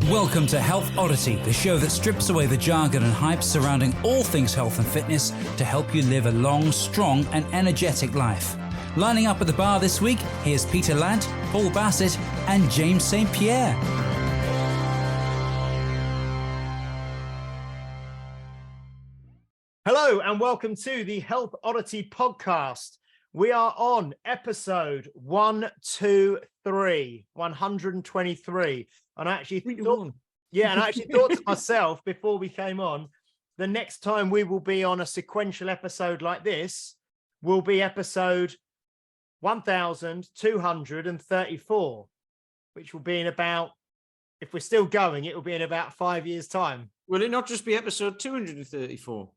Welcome to Health Oddity, the show that strips away the jargon and hype surrounding all things health and fitness to help you live a long, strong and energetic life. Lining up at the bar this week, here's Peter Lant, Paul Bassett and James St. Pierre. Hello and welcome to the Health Oddity podcast. We are on episode 123. And I actually thought, to myself before we came on, the next time we will be on a sequential episode like this will be episode 1234, which will be in about, if we're still going, it will be in about 5 years' time. Will it not just be episode 234?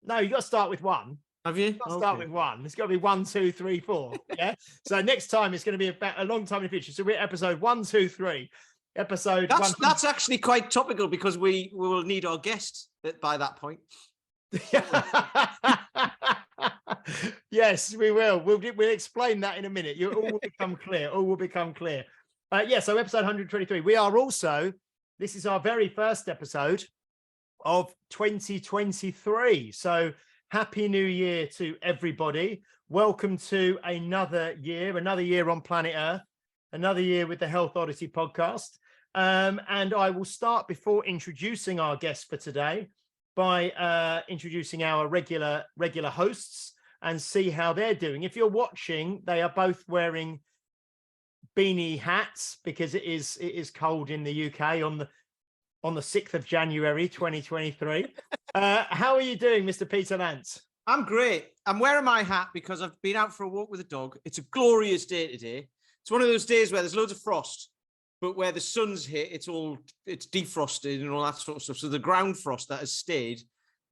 No, you got to start with one. Have you? Got to start with one. It's got to be 1, 2, 3, 4. Yeah. So next time it's going to be about a long time in the future. So we're at episode 123. That's actually quite topical because we will need our guest by that point. Yes, we will. We'll explain that in a minute. All will become clear. So episode 123. We are also, this is our very first episode of 2023. So happy new year to everybody. Welcome to another year on planet Earth, another year with the Health Oddity podcast. And I will start, before introducing our guests for today, by introducing our regular hosts and see how they're doing. If you're watching, they are both wearing beanie hats because it is cold in the UK on the 6th of January 2023. How are you doing, Mr. Peter Lant? I'm great. I'm wearing my hat because I've been out for a walk with a dog. It's a glorious day today. It's one of those days where there's loads of frost, but where the sun's hit, it's defrosted and all that sort of stuff. So the ground frost that has stayed,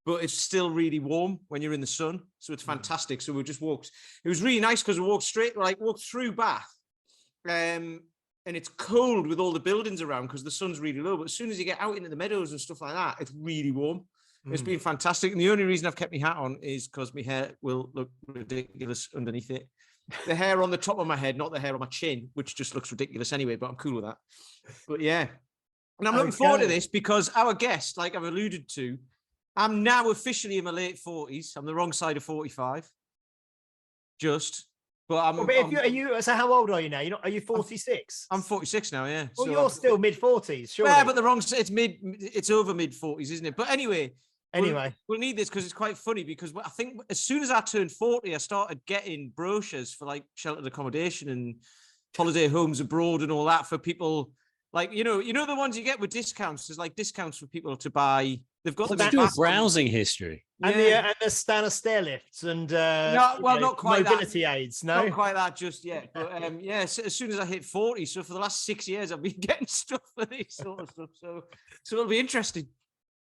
but it's still really warm when you're in the sun. So it's fantastic. So we just walked. It was really nice because we walked through Bath. And it's cold with all the buildings around because the sun's really low. But as soon as you get out into the meadows and stuff like that, it's really warm. It's been fantastic. And the only reason I've kept my hat on is because my hair will look ridiculous underneath it. The hair on the top of my head, not the hair on my chin, which just looks ridiculous anyway, but I'm cool with that. But yeah. And I'm looking forward to this because our guest, like I've alluded to, I'm now officially in my late 40s. I'm the wrong side of 45. Just. But so how old are you now? Are you 46? I'm 46 now, yeah. Well, so you're still mid-40s, sure. Yeah, but it's over mid-40s, isn't it? But anyway, we'll need this because it's quite funny because I think as soon as I turned 40, I started getting brochures for like sheltered accommodation and holiday homes abroad and all that for people. Like, you know the ones you get with discounts. There's like discounts for people to buy. They've got the browsing history and the Stana stair lifts and not quite mobility aids. No, not quite that just yet. But as soon as I hit 40, so for the last 6 years, I've been getting stuff for this sort of stuff. So it'll be interesting.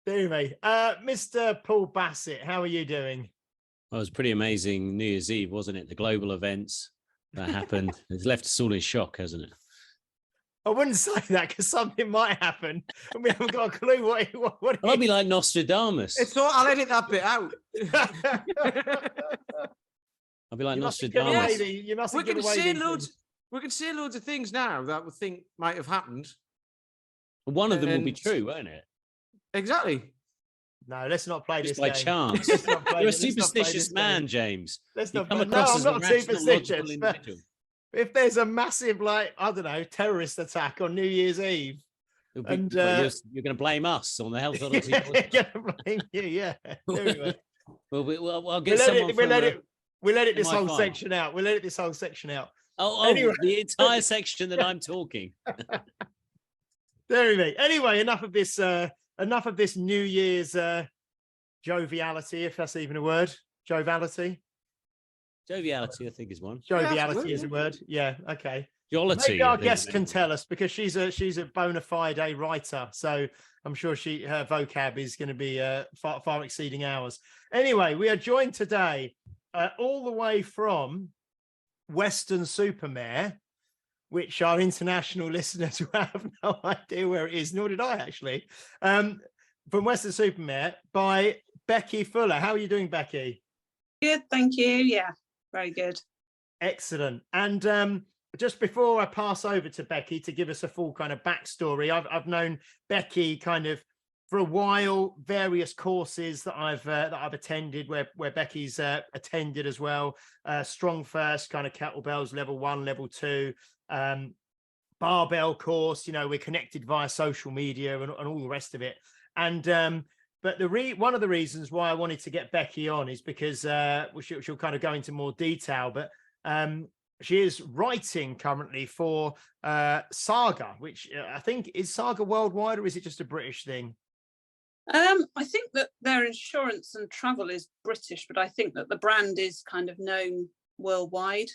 Anyway, Mr. Paul Bassett, how are you doing? Well, it was pretty amazing New Year's Eve, wasn't it? The global events that happened. It's left us all in shock, hasn't it? I wouldn't say that because something might happen and we haven't got a clue what I'll be like Nostradamus. I'll edit that bit out. I'll be like Nostradamus. We can say loads of things now that we think might have happened. One of them will be true, won't it? Exactly. No, let's not play just this by game. Chance. You're a superstitious man, James. I'm not superstitious. If there's a massive, terrorist attack on New Year's Eve, you're going to blame us on the Health Oddity. Going to blame you, yeah. Anyway. I'll get someone. We'll edit this whole section out. Anyway. The entire section that I'm talking. There we go. Anyway, enough of this New Year's joviality, if that's even a word. Joviality, I think, is one. Joviality is a word. Yeah. Okay. Jollity. Maybe our guest can tell us because she's a bona fide writer, so I'm sure her vocab is going to be far exceeding ours. Anyway, we are joined today all the way from Weston-super-Mare, which our international listeners will have no idea where it is, nor did I actually. From Weston-super-Mare by Becky Fuller. How are you doing, Becky? Good, thank you. Yeah, very good. Excellent. And just before I pass over to Becky to give us a full kind of backstory, I've known Becky kind of for a while, various courses that I've attended where Becky's attended as well. Strong First, kind of kettlebells, level 1, level 2, barbell course. You know, we're connected via social media and all the rest of it. And but one of the reasons why I wanted to get Becky on is because she'll kind of go into more detail, but she is writing currently for Saga, which I think is Saga worldwide, or is it just a British thing? I think that their insurance and travel is British, but I think that the brand is kind of known worldwide.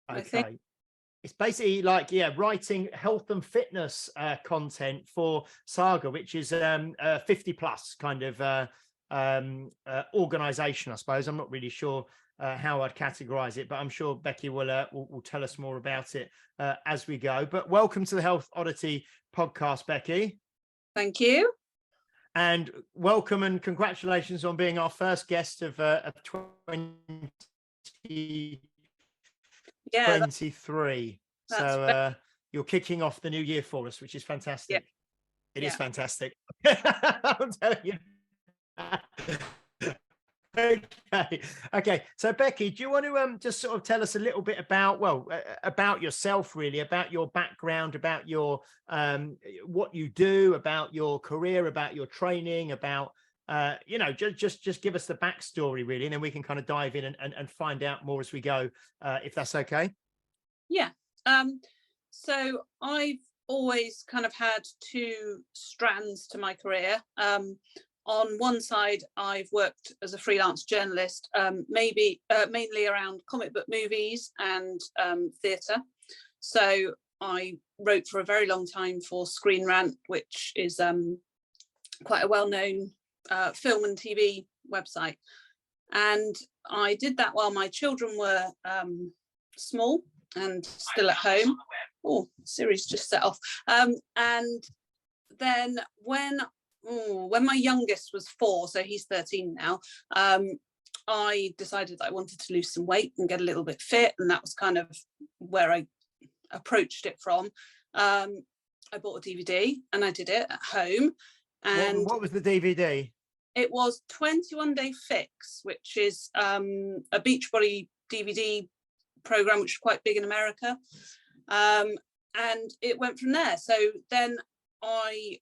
Okay. I think. It's basically like, writing health and fitness content for Saga, which is a 50 plus kind of organization, I suppose. I'm not really sure how I'd categorize it, but I'm sure Becky will tell us more about it as we go. But welcome to the Health Oddity podcast, Becky. Thank you. And welcome and congratulations on being our first guest of 2023. So you're kicking off the new year for us, which is fantastic. It is fantastic. I'm telling you. Okay. So Becky, do you want to just sort of tell us a little bit about yourself, really, about your background, about your what you do, about your career, about your training, about just give us the backstory, really, and then we can kind of dive in and find out more as we go, if that's okay. Yeah. So I've always kind of had two strands to my career. On one side, I've worked as a freelance journalist, mainly around comic book movies and theatre. So I wrote for a very long time for Screen Rant, which is quite a well-known film and TV website. And I did that while my children were small and still at home. Oh, Siri's just set off. And then when my youngest was 4, so he's 13 now, I decided that I wanted to lose some weight and get a little bit fit, and that was kind of where I approached it from. I bought a DVD and I did it at home. And what was the DVD? It was 21 Day Fix, which is a Beachbody DVD program, which is quite big in America. And it went from there. So then I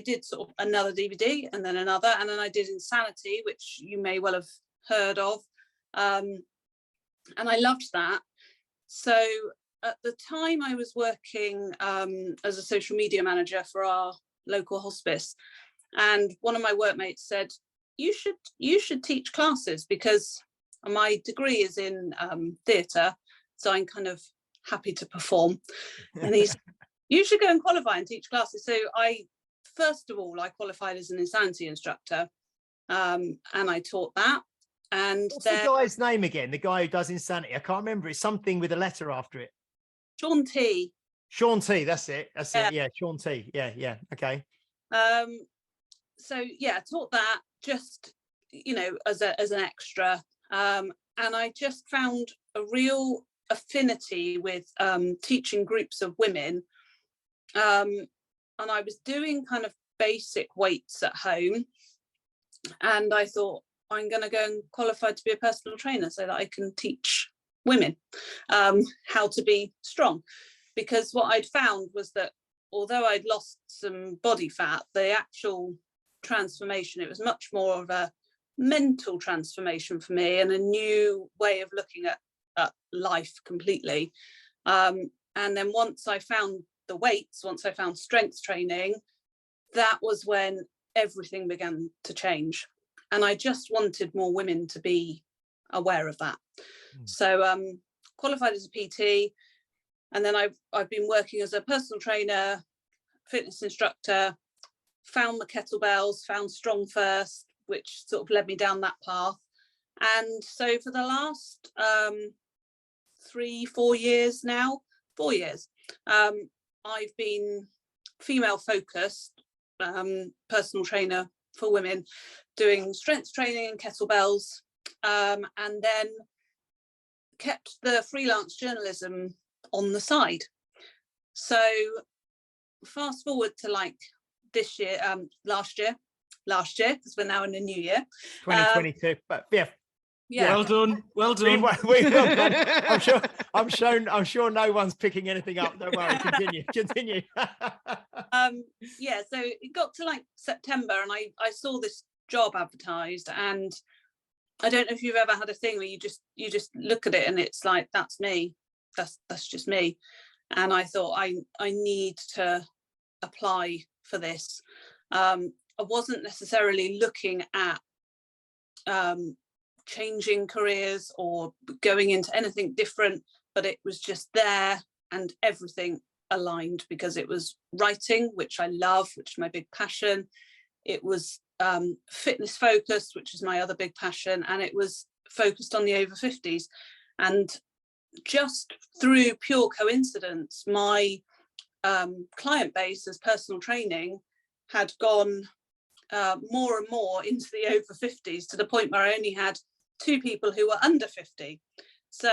did sort of another DVD and then another, and then I did Insanity, which you may well have heard of. And I loved that. So at the time I was working as a social media manager for our local hospice, and one of my workmates said, you should teach classes, because my degree is in theatre, so I'm kind of happy to perform. And he said, you should go and qualify and teach classes. So first of all, I qualified as an Insanity instructor, and I taught that. And what's the guy's name again? The guy who does Insanity? I can't remember. It's something with a letter after it. Sean T. Sean T. That's it. That's it. Yeah, Sean T. Yeah. Okay. So yeah, I taught that just, as an extra, and I just found a real affinity with teaching groups of women. And I was doing kind of basic weights at home, and I thought, I'm going to go and qualify to be a personal trainer so that I can teach women how to be strong. Because what I'd found was that although I'd lost some body fat, the actual transformation, it was much more of a mental transformation for me and a new way of looking at life completely. And then once I found the weights, once I found strength training, that was when everything began to change. And I just wanted more women to be aware of that. So qualified as a PT, and then I've been working as a personal trainer, fitness instructor, found the kettlebells, found Strong First, which sort of led me down that path. And so for the last 4 years now, I've been female focused personal trainer for women, doing strength training and kettlebells, and then kept the freelance journalism on the side. So fast forward to like this year, last year, because we're now in the new year. 2022, but yeah. Well done. Well done. We well done. I'm sure no one's picking anything up. Don't worry. Continue. Yeah, so it got to like September and I saw this job advertised, and I don't know if you've ever had a thing where you just look at it and it's like, that's me. That's just me. And I thought I need to apply for this. I wasn't necessarily looking at changing careers or going into anything different, but it was just there and everything aligned, because it was writing, which I love, which is my big passion. It was fitness focused, which is my other big passion, and it was focused on the over 50s. And just through pure coincidence, my client base as personal training had gone more and more into the over 50s, to the point where I only had 2 people who were under 50. So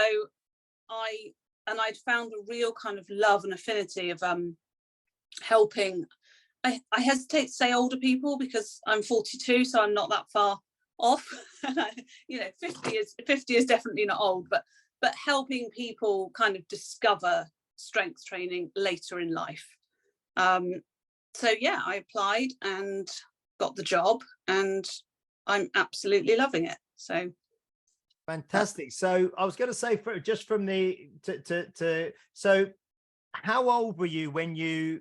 I'd found a real kind of love and affinity of helping. I hesitate to say older people because I'm 42, so I'm not that far off. And 50 is definitely not old, but helping people kind of discover strength training later in life. So yeah, I applied and got the job, and I'm absolutely loving it. So fantastic. So I was going to say, so how old were you when you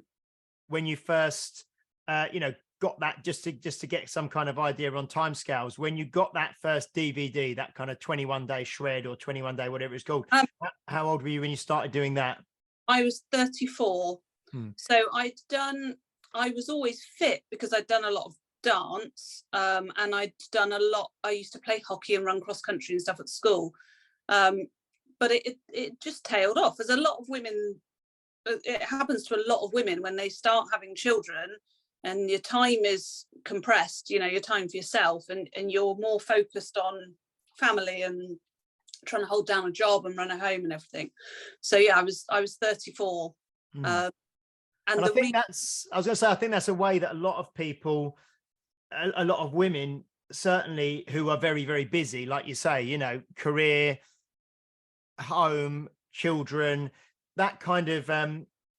first got that, just to get some kind of idea on timescales, when you got that first DVD, that kind of 21-day shred or 21-day, whatever it's called? How old were you when you started doing that? I was 34. So I was always fit because I'd done a lot of dance, and I used to play hockey and run cross country and stuff at school, but it just tailed off, as a lot of women, it happens to a lot of women when they start having children and your time is compressed, your time for yourself, and you're more focused on family and trying to hold down a job and run a home and everything. So yeah, I was 34. And I think that's a way that a lot of people, a lot of women certainly, who are very, very busy, like you say, career, home, children, that kind of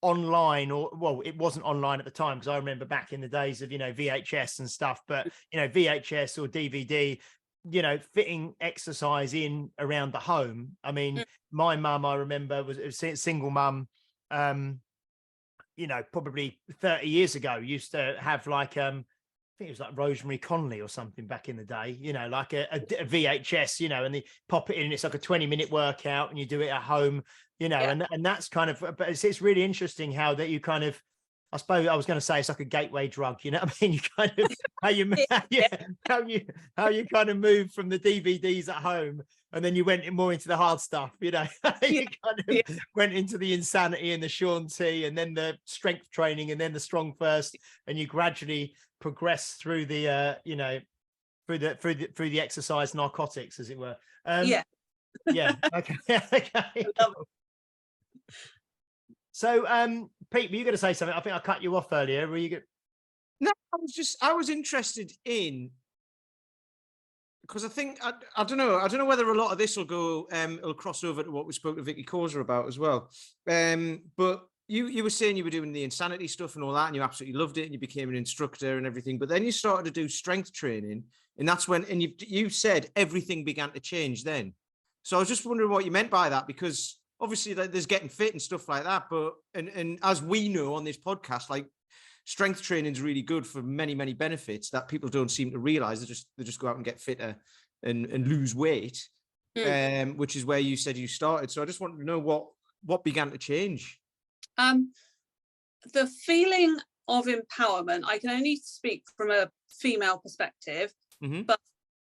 online, or well, it wasn't online at the time, because I remember back in the days of VHS and stuff, but VHS or DVD, fitting exercise in around the home. I mean, my mum, I remember, was a single mum, probably 30 years ago, used to have like I think it was like Rosemary Conley or something back in the day, like a VHS, and they pop it in, and it's like a 20-minute workout, and you do it at home, and that's kind of, but it's really interesting how that you kind of, I suppose I was going to say, it's like a gateway drug, you know what I mean? You kind of, how you kind of move from the DVDs at home, and then you went more into the hard stuff, you kind of went into the Insanity and the Shaun T, and then the strength training, and then the Strong First, and you gradually progress through the, through the exercise narcotics, as it were. Okay. Okay. So, Pete, were you going to say something? I think I cut you off earlier. Were you good? No, I was interested in, because I think, I don't know whether a lot of this will go, it'll cross over to what we spoke to Vicky Causer about as well. But you were saying you were doing the Insanity stuff and all that, and you absolutely loved it, and you became an instructor and everything. But then you started to do strength training, and that's when, and you said everything began to change then. So I was just wondering what you meant by that, because obviously there's getting fit and stuff like that, but and as we know on this podcast, like, strength training is really good for many, many benefits that people don't seem to realize. They just go out and get fitter and lose weight, which is where you said you started. So I just wanted to know what began to change. The feeling of empowerment, I can only speak from a female perspective, but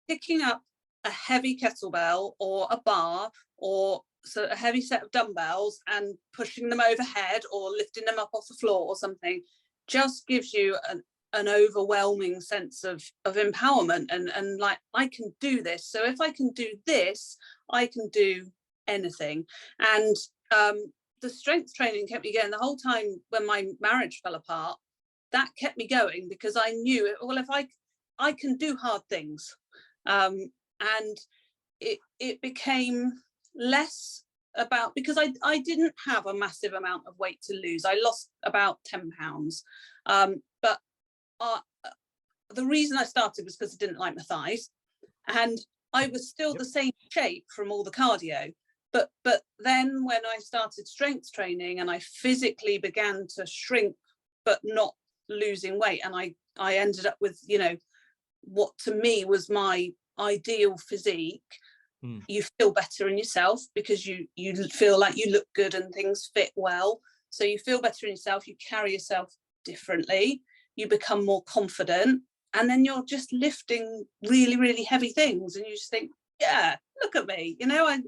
picking up a heavy kettlebell or a bar, or a heavy set of dumbbells, and pushing them overhead or lifting them up off the floor or something, just gives you an overwhelming sense of empowerment, and like, I can do this. So if I can do this, I can do anything. And the strength training kept me going the whole time. When my marriage fell apart, that kept me going, because I knew, well, if I can do hard things, and it became less about, because I didn't have a massive amount of weight to lose. I lost about 10 pounds, but the reason I started was because I didn't like my thighs, and I was still the same shape from all the cardio. But then when I started strength training and I physically began to shrink, but not losing weight, and I ended up with, you know, what to me was my ideal physique. You feel better in yourself, because you feel like you look good and things fit well. So you feel better in yourself, you carry yourself differently, you become more confident, and then you're just lifting really, really heavy things, and you just think, yeah, look at me, you know. And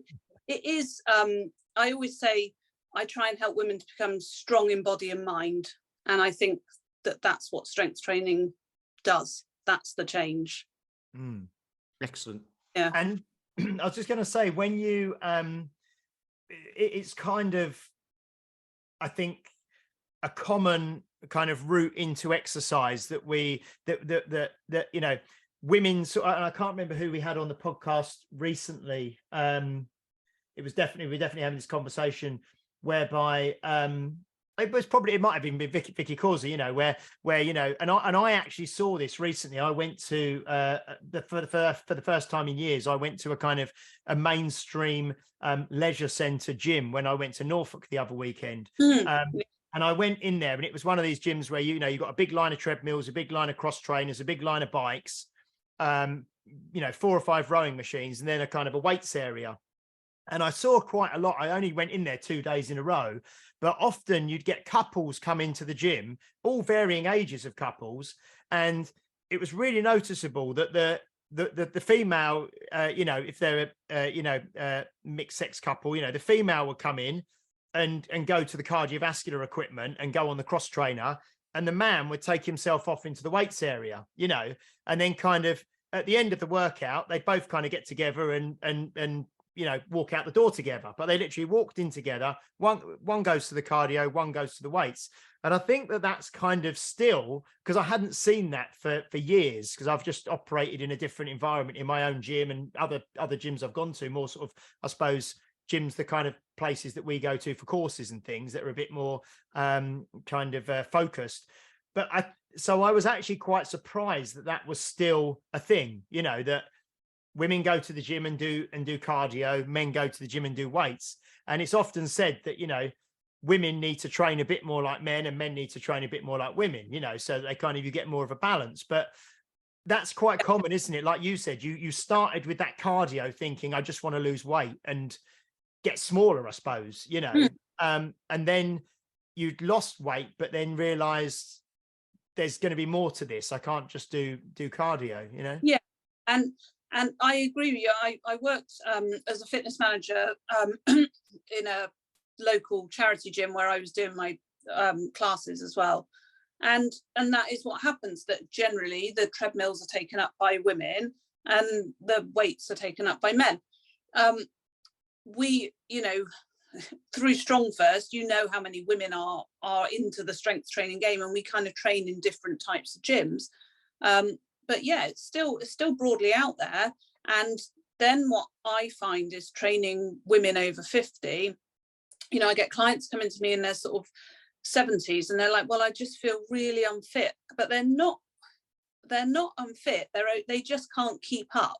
it is, I always say, I try and help women to become strong in body and mind, and I think that that's what strength training does. That's the change. Excellent. Yeah. And I was just going to say, when you it's kind of, I think, a common kind of route into exercise that you know, women, so, and I can't remember who we had on the podcast recently. It was definitely, we're definitely having this conversation whereby it might have even been Vicky Causa, you know, where you know, and I actually saw this recently. I went to for the first time in years, I went to a kind of a mainstream leisure centre gym when I went to Norfolk the other weekend. And I went in there, and it was one of these gyms where, you know, you've got a big line of treadmills, a big line of cross trainers, a big line of bikes, you know, 4 or 5 rowing machines, and then a kind of a weights area. And I saw quite a lot. I only went in there 2 days in a row, but often you'd get couples come into the gym, all varying ages of couples. And it was really noticeable that the female, you know, if they're you know, mixed sex couple, you know, the female would come in and go to the cardiovascular equipment and go on the cross trainer, and the man would take himself off into the weights area, you know, and then kind of at the end of the workout, they both kind of get together and you know, walk out the door together. But they literally walked in together. One goes to the cardio, one goes to the weights. And I think that that's kind of still, because I hadn't seen that for years, because I've just operated in a different environment in my own gym and other gyms I've gone to, more sort of, I suppose, gyms, the kind of places that we go to for courses and things that are a bit more kind of focused. But so I was actually quite surprised that that was still a thing, you know, that women go to the gym and do cardio, men go to the gym and do weights. And it's often said that, you know, women need to train a bit more like men and men need to train a bit more like women, you know, so they kind of, you get more of a balance. But that's quite common, isn't it? Like you said, you started with that cardio thinking, I just want to lose weight and get smaller, I suppose, you know, and then you'd lost weight, but then realized there's going to be more to this. I can't just do cardio, you know? Yeah. And I agree with you. I worked as a fitness manager in a local charity gym where I was doing my classes as well. And that is what happens, that generally the treadmills are taken up by women and the weights are taken up by men. We, you know, through Strong First, you know how many women are into the strength training game, and we kind of train in different types of gyms. But yeah, it's still broadly out there. And then what I find is training women over 50, you know, I get clients coming to me in their sort of 70s and they're like, well, I just feel really unfit. But they're not unfit. They just can't keep up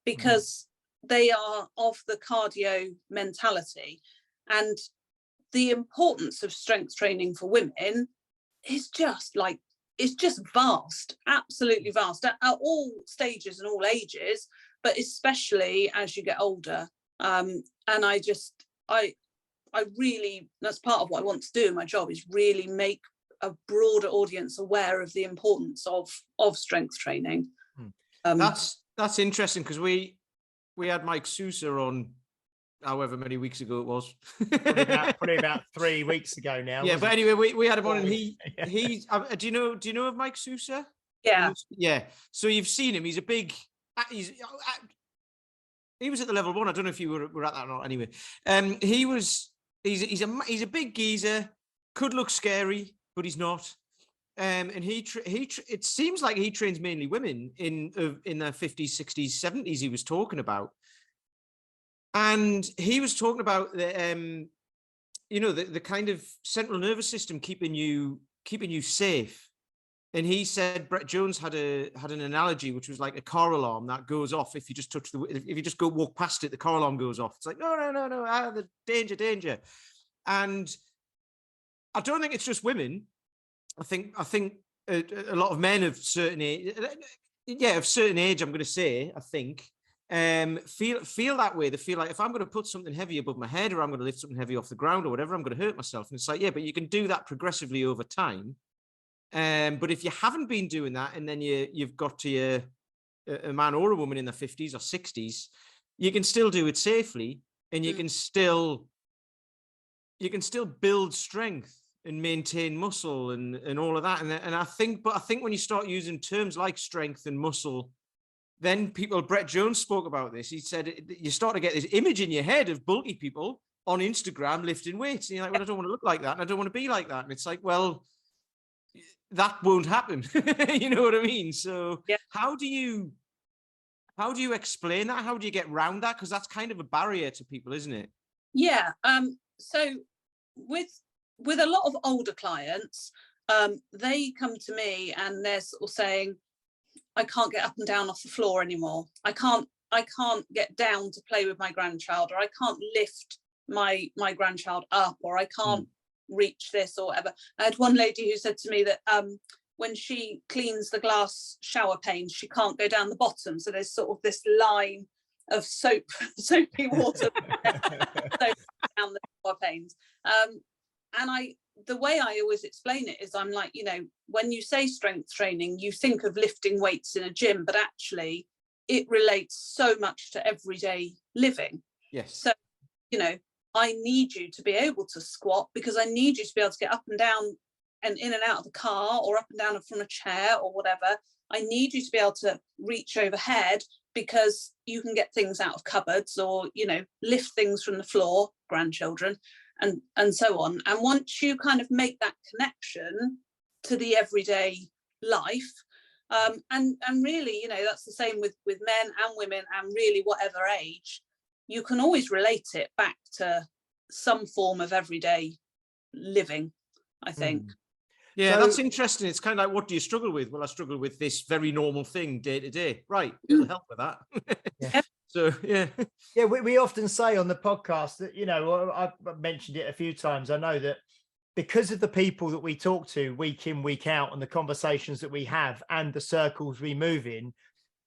because they are of the cardio mentality. And the importance of strength training for women is just like, it's just vast, absolutely vast at all stages and all ages, but especially as you get older. And I really, that's part of what I want to do in my job, is really make a broader audience aware of the importance of strength training. That's interesting, because we had Mike Sousa on however many weeks ago it was. probably about 3 weeks ago now. Yeah, but anyway, we had him on, and he do you know of Mike Sousa? Yeah. So you've seen him. He's a big. He was at the level 1. I don't know if you were at that or not. Anyway, he was He's a big geezer, could look scary, but he's not. And it seems like he trains mainly women in their 50s, 60s, 70s. He was talking about, and he was talking about the the kind of central nervous system keeping you safe. And he said Brett Jones had an analogy, which was like a car alarm that goes off if you just if you just walk past it, the car alarm goes off. It's like no, the danger. And I don't think it's just women. I think a lot of men of certain age, I'm going to say, I think, feel that way. They feel like if I'm going to put something heavy above my head, or I'm going to lift something heavy off the ground or whatever, I'm going to hurt myself. And it's like, yeah, but you can do that progressively over time. But if you haven't been doing that, and then you've got to a man or a woman in their 50s or 60s, you can still do it safely, and you can still build strength and maintain muscle and all of that. And I think when you start using terms like strength and muscle, then Brett Jones spoke about this. He said you start to get this image in your head of bulky people on Instagram lifting weights. And you're like, well, I don't want to look like that, and I don't want to be like that. And it's like, well, that won't happen. You know what I mean? So yeah. How do you explain that? How do you get around that? Because that's kind of a barrier to people, isn't it? Yeah. So with a lot of older clients, they come to me and they're sort of saying, I can't get up and down off the floor anymore. I can't get down to play with my grandchild, or I can't lift my grandchild up, or I can't reach this or whatever. I had one lady who said to me that when she cleans the glass shower panes, she can't go down the bottom. So there's sort of this line of soapy water down the shower panes. And the way I always explain it is, I'm like, when you say strength training, you think of lifting weights in a gym, but actually it relates so much to everyday living. Yes. So, I need you to be able to squat, because I need you to be able to get up and down and in and out of the car, or up and down from a chair or whatever. I need you to be able to reach overhead, because you can get things out of cupboards, or, lift things from the floor, grandchildren, and so on. And once you kind of make that connection to the everyday life, and really, that's the same with men and women, and really whatever age, you can always relate it back to some form of everyday living, I think. Yeah, So, that's interesting. It's kind of like, what do you struggle with? Well, I struggle with this very normal thing day to day. Right, it'll help with that. Yeah. So, yeah. Yeah, we often say on the podcast that, I've mentioned it a few times. I know that because of the people that we talk to week in, week out, and the conversations that we have and the circles we move in,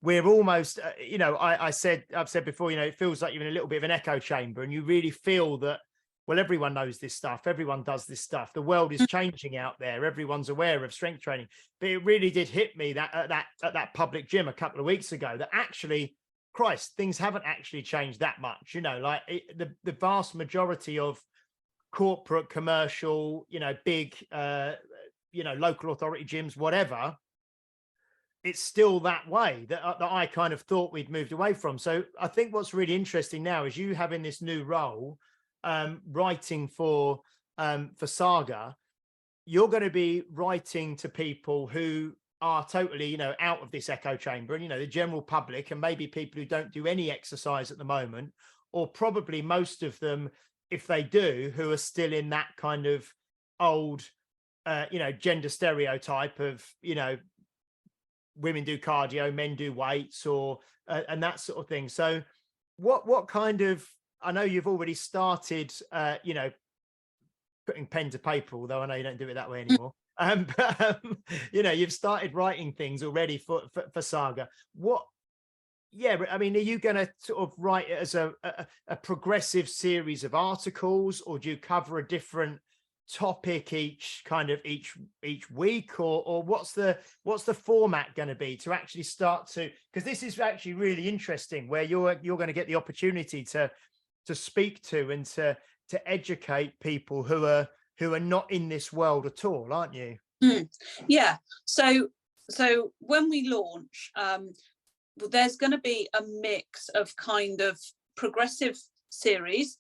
we're almost, I've said before, it feels like you're in a little bit of an echo chamber, and you really feel that, well, everyone knows this stuff. Everyone does this stuff. The world is changing out there. Everyone's aware of strength training. But it really did hit me that at that public gym a couple of weeks ago, that actually, Christ, things haven't actually changed that much. The vast majority of corporate, commercial, big, local authority gyms, whatever, it's still that way that I kind of thought we'd moved away from. So I think what's really interesting now is you having this new role, writing for Saga. You're going to be writing to people who are totally, out of this echo chamber, and, the general public, and maybe people who don't do any exercise at the moment, or probably most of them, if they do, who are still in that kind of old, gender stereotype of, women do cardio, men do weights, or and that sort of thing. So what kind of, I know you've already started, putting pen to paper, although I know you don't do it that way anymore. But you've started writing things already for Saga. Are you going to sort of write it as a progressive series of articles, or do you cover a different topic each week, or what's the format going to be to actually start to, because this is actually really interesting, where you're going to get the opportunity to speak to and to educate people who are not in this world at all, aren't you? Yeah. So when we launch, there's going to be a mix of kind of progressive series,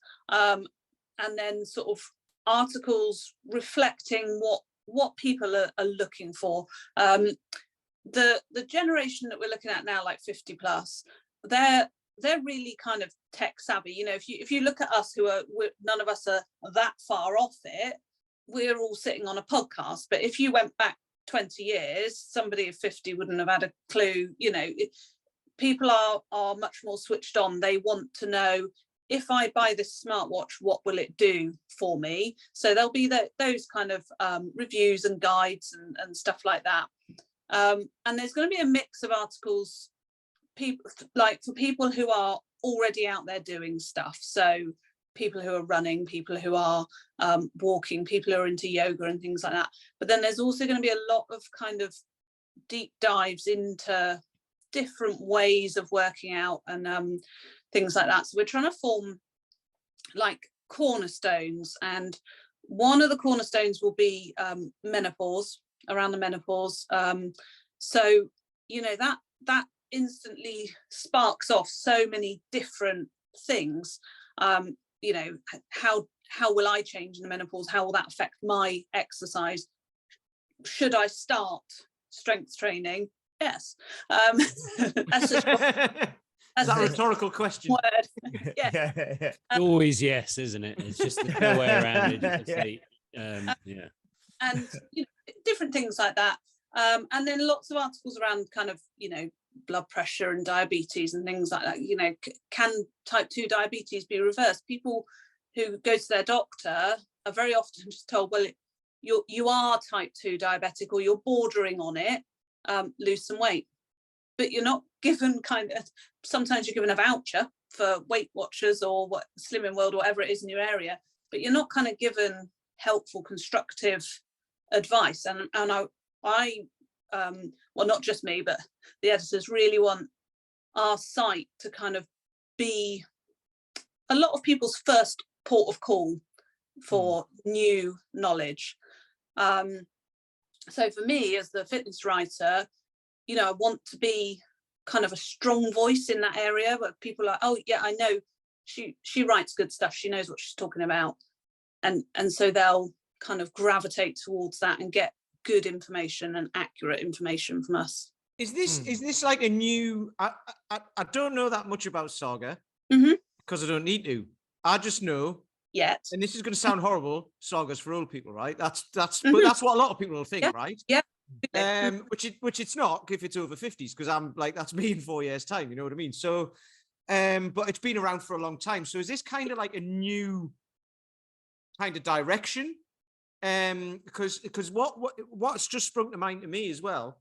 and then sort of articles reflecting what people are looking for. The generation that we're looking at now, like 50 plus, they're really kind of tech savvy. You know, if you look at us, none of us are that far off it, we're all sitting on a podcast. But if you went back 20 years, somebody of 50 wouldn't have had a clue. You know, people are much more switched on. They want to know, if I buy this smartwatch, what will it do for me? So there'll be those kind of reviews and guides and stuff like that. And there's going to be a mix of articles, for people who are already out there doing stuff. So people who are running, people who are walking, people who are into yoga and things like that. But then there's also going to be a lot of kind of deep dives into different ways of working out and things like that. So we're trying to form like cornerstones, and one of the cornerstones will be menopause, around the menopause. So, you know, that instantly sparks off so many different things. You know, how will I change in the menopause? How will that affect my exercise? Should I start strength training? Yes. That's a rhetorical question. Word. Yes. Yeah. Always yes, isn't it? It's just no way around it. Just say, yeah. And you know, different things like that. And then lots of articles around kind of, you know, blood pressure and diabetes and things like that. You know, can type 2 diabetes be reversed? People who go to their doctor are very often just told, well, you are type 2 diabetic, or you're bordering on it, lose some weight. But you're not given sometimes you're given a voucher for Weight Watchers or what Slimming World or whatever it is in your area, but you're not kind of given helpful, constructive advice. And I well, not just me, but the editors really want our site to kind of be a lot of people's first port of call for new knowledge. So for me, as the fitness writer, you know, I want to be kind of a strong voice in that area where people are, oh yeah, I know she writes good stuff, she knows what she's talking about, and so they'll kind of gravitate towards that and get good information and accurate information from us. Is this like a new? I don't know that much about Saga because I don't need to. I just know. Yet. And this is going to sound horrible. Saga's for old people, right? But that's what a lot of people will think, yeah. right? Yeah. Which it's not if it's over 50s, because I'm like, that's me in 4 years' time. You know what I mean? So, but it's been around for a long time. So is this kind of like a new kind of direction? Because what's just sprung to mind to me as well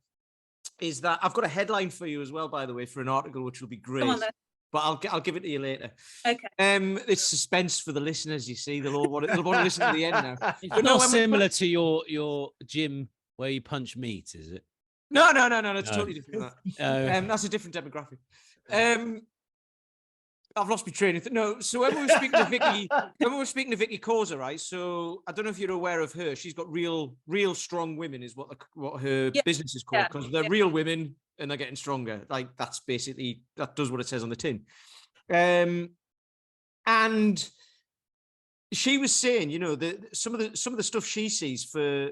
is that I've got a headline for you as well, by the way, for an article which will be great. Come on, then. But I'll give it to you later. Okay. It's suspense for the listeners. You see, they'll want to listen to the end now. It's not similar to your gym where you punch meat, is it? No. It's totally different. That's a different demographic. I've lost my train of thought. No, so when we were speaking to Vicky Causa, right? So I don't know if you're aware of her. She's got real strong women, is what her business is called, because they're real women and they're getting stronger. Like that does what it says on the tin. And she was saying, you know, some of the stuff she sees for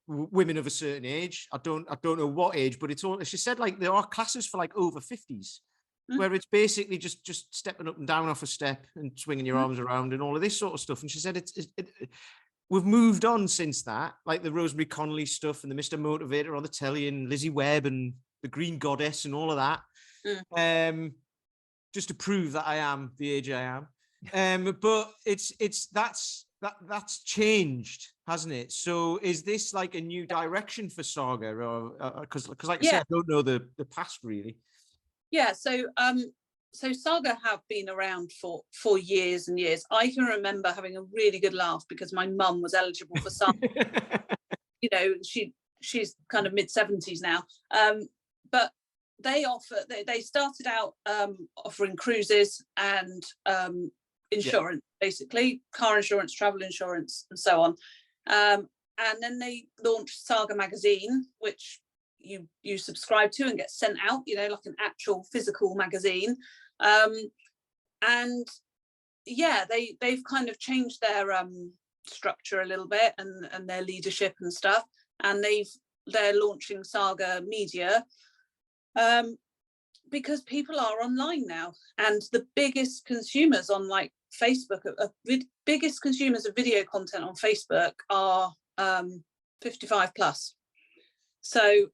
women of a certain age. I don't know what age, but it's all. She said like there are classes for like over 50s. Where it's basically just stepping up and down off a step and swinging your arms around and all of this sort of stuff. And she said we've moved on since that, like the Rosemary Connolly stuff and the Mr. Motivator on the telly and Lizzie Webb and the Green Goddess and all of that. Just to prove that I am the age I am. But that's changed, hasn't it? So is this like a new direction for Saga, or because like I said, I don't know the past really. Yeah, so Saga have been around for years and years. I can remember having a really good laugh because my mum was eligible for Saga. You know, she's kind of mid-70s now. But they started out offering cruises and insurance, basically car insurance, travel insurance, and so on. And then they launched Saga magazine, which you subscribe to and get sent out, you know, like an actual physical magazine. And yeah, they've kind of changed their structure a little bit and their leadership and stuff, and they're launching Saga Media because people are online now, and the biggest consumers on like Facebook, biggest consumers of video content on Facebook are 55 plus. So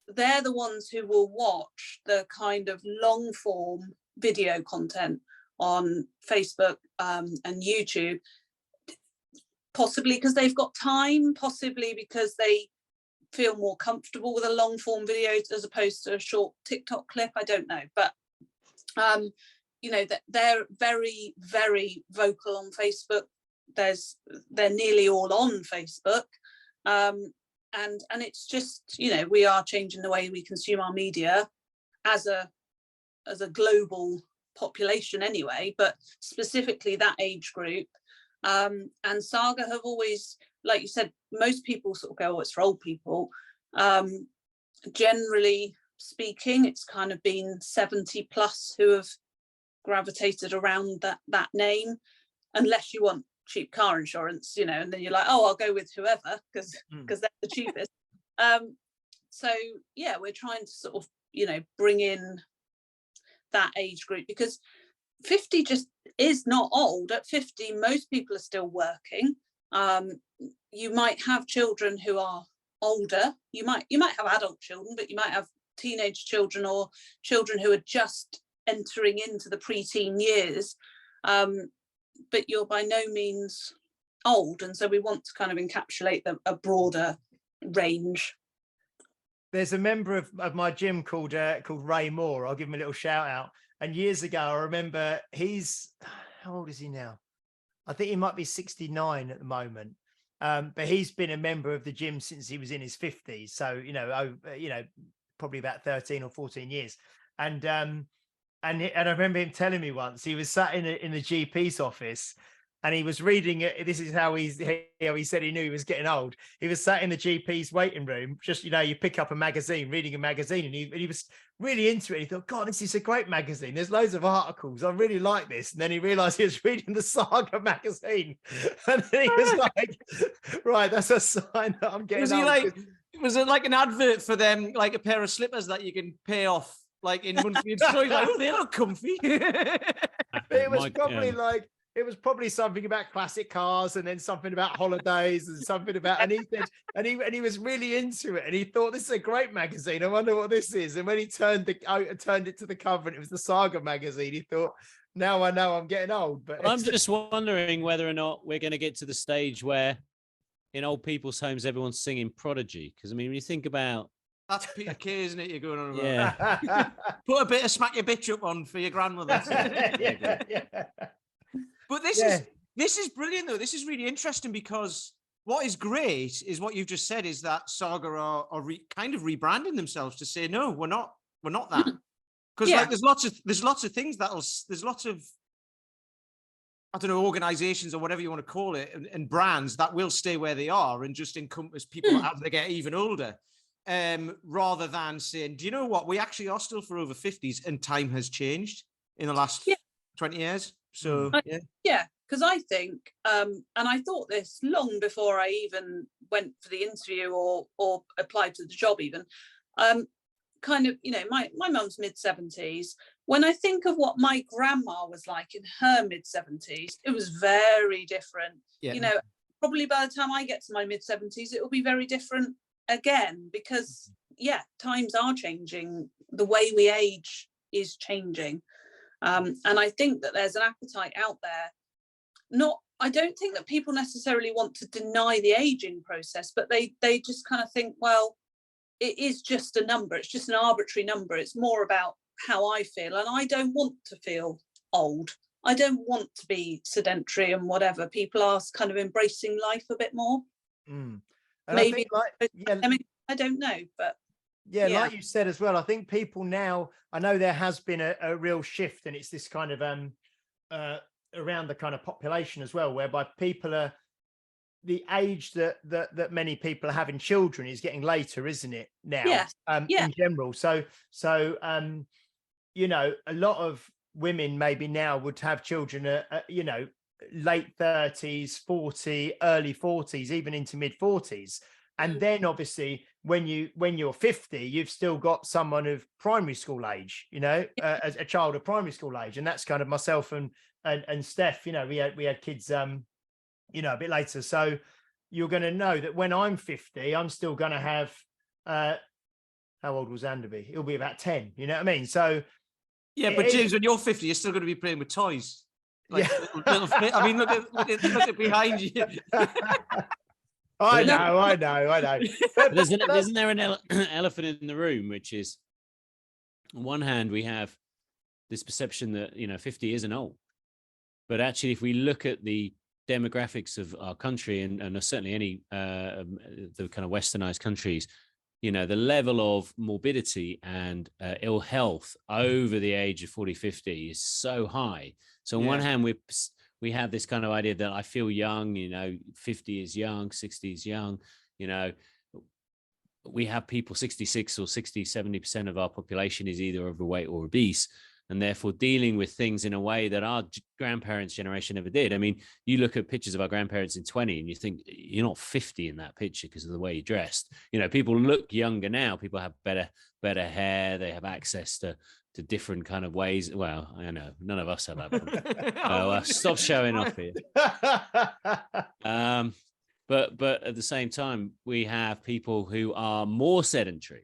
they're the ones who will watch the kind of long form video content on Facebook and YouTube, possibly because they've got time, possibly because they feel more comfortable with a long form video as opposed to a short TikTok clip. I don't know, but you know, that they're very, very vocal on Facebook. They're nearly all on Facebook, and it's just, you know, we are changing the way we consume our media as a global population anyway, but specifically that age group. And Saga have always, like you said, most people sort of go, oh, it's for old people. Generally speaking, it's kind of been 70 plus who have gravitated around that name, unless you want cheap car insurance, you know, and then you're like, oh, I'll go with whoever because they're the cheapest. So yeah, we're trying to sort of, you know, bring in that age group, because 50 just is not old. At 50, most people are still working. You might have children who are older. You might have adult children, but you might have teenage children or children who are just entering into the preteen years. But you're by no means old, and so we want to kind of encapsulate a broader range. There's a member of my gym called Ray Moore. I'll give him a little shout out. And years ago, I remember how old is he now? I think he might be 69 at the moment. But he's been a member of the gym since he was in his 50s. So, you know, probably about 13 or 14 years. And I remember him telling me once he was sat in the GP's office, and he was reading it. This is how he said he knew he was getting old. He was sat in the GP's waiting room, just, you know, you pick up a magazine, reading a magazine, and he was really into it. He thought, God, this is a great magazine. There's loads of articles. I really like this. And then he realized he was reading the Saga magazine. And then he was like, right, that's a sign that I'm getting old. Was it like an advert for them, like a pair of slippers that you can pay off, like in monthly installments? Like, oh, they look comfy. It was probably like, it was probably something about classic cars, and then something about holidays, and something about, and he said, and he was really into it, and he thought, this is a great magazine. I wonder what this is. And when he turned it to the cover, and it was the Saga magazine, he thought, now I know I'm getting old. But I'm just wondering whether or not we're going to get to the stage where in old people's homes, everyone's singing Prodigy. Because I mean, when you think about, that's Peter Kay, isn't it? You're going on about. Yeah. Put a bit of Smack Your Bitch Up on for your grandmother. yeah. But this is brilliant, though. This is really interesting, because what is great is what you've just said, is that Saga are kind of rebranding themselves to say, no, we're not that. Because like there's lots of things there's lots of, I don't know, organizations or whatever you want to call it, and brands that will stay where they are and just encompass people as they get even older, rather than saying, do you know what, we actually are still for over 50s, and time has changed in the last 20 years. So yeah, because I think, and I thought this long before I even went for the interview or applied to the job even, kind of, you know, my mum's mid-70s. When I think of what my grandma was like in her mid-70s, it was very different. You know, probably by the time I get to my mid-70s, it will be very different again, because times are changing. The way we age is changing. And I think that there's an appetite out there. I don't think that people necessarily want to deny the aging process, but they just kind of think, well, it is just a number. It's just an arbitrary number. It's more about how I feel. And I don't want to feel old. I don't want to be sedentary and whatever. People are kind of embracing life a bit more. And maybe, I don't know, but like you said as well, I think people now, I know there has been a real shift, and it's this kind of around the kind of population as well, whereby people are, the age that many people are having children is getting later, isn't it now? In general. So you know, a lot of women maybe now would have children at you know, late 30s, 40, early 40s, even into mid 40s. And then obviously when you're 50, you've still got someone of primary school age, you know, as a child of primary school age. And that's kind of myself and Steph, you know, we had kids you know, a bit later. So you're going to know that when I'm 50, I'm still going to have how old will Xander be? He'll be about 10, you know what I mean? So yeah, but James, when you're 50, you're still going to be playing with toys. Like little, I mean, look at behind you. I know. But isn't there an elephant in the room, which is, on one hand, we have this perception that, you know, 50 isn't old. But actually, if we look at the demographics of our country and certainly any the kind of westernized countries, you know, the level of morbidity and ill health over the age of 40, 50 is so high. So on one hand, we have this kind of idea that I feel young, you know, 50 is young, 60 is young, you know, we have people 66 or 60, 70% of our population is either overweight or obese, and therefore dealing with things in a way that our grandparents' generation never did. I mean, you look at pictures of our grandparents in 20 and you think you're not 50 in that picture because of the way you dressed. You know, people look younger now. People have better hair. They have access to different kind of ways. Well, I know none of us have that. Stop showing off here. But at the same time, we have people who are more sedentary.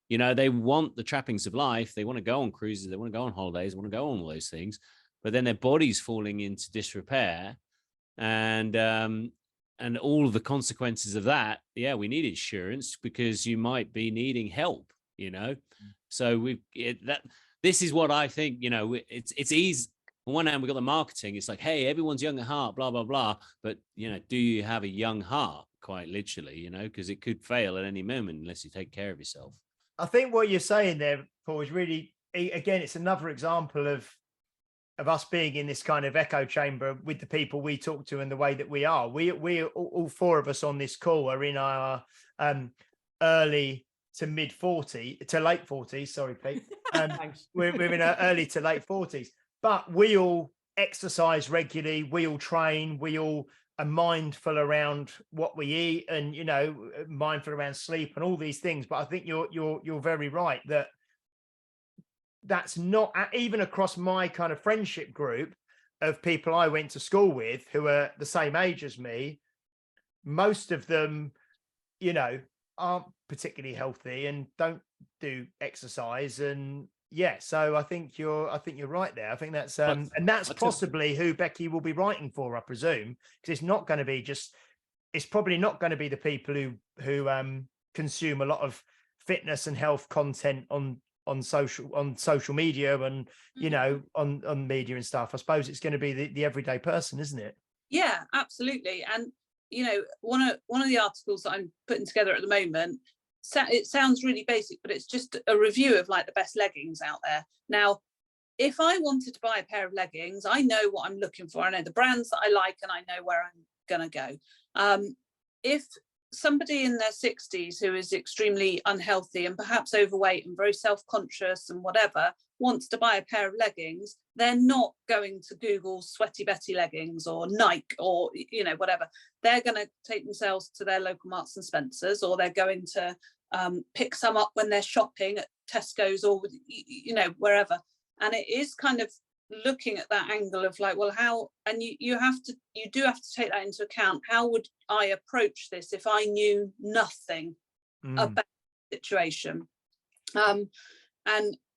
You know, they want the trappings of life. They want to go on cruises. They want to go on holidays. They want to go on all those things. But then their body's falling into disrepair, and all of the consequences of that. Yeah, we need insurance because you might be needing help. You know, so this is what I think. You know, it's easy. On one hand, we've got the marketing. It's like, hey, everyone's young at heart, blah blah blah. But you know, do you have a young heart? Quite literally, you know, because it could fail at any moment unless you take care of yourself. I think what you're saying there, Paul, is really, again, it's another example of us being in this kind of echo chamber with the people we talk to and the way that we are. We all four of us on this call are in our early to mid 40 to late 40s. Sorry, Pete. we're in our early to late 40s, but we all exercise regularly. We all train. We all are mindful around what we eat, and you know, mindful around sleep and all these things. But I think you're very right that that's not, even across my kind of friendship group of people I went to school with who are the same age as me, most of them, you know, aren't particularly healthy and don't do exercise. And yeah, so I think you're right there. I think that's and that's possibly who Becky will be writing for, I presume, because it's not going to be it's probably not going to be the people who consume a lot of fitness and health content on social media and you know, on media and stuff. I suppose it's going to be the everyday person, isn't it? Yeah, absolutely. And you know, one of the articles that I'm putting together at the moment, it sounds really basic, but it's just a review of like the best leggings out there. Now, if I wanted to buy a pair of leggings, I know what I'm looking for. I know the brands that I like, and I know where I'm going to go. If somebody in their 60s who is extremely unhealthy and perhaps overweight and very self-conscious and whatever wants to buy a pair of leggings, they're not going to Google Sweaty Betty leggings or Nike or, you know, whatever. They're going to take themselves to their local Marks and Spencers, or they're going to pick some up when they're shopping at Tesco's or, you know, wherever. And it is kind of looking at that angle of like, well, how, and you do have to take that into account. How would I approach this if I knew nothing about the situation? And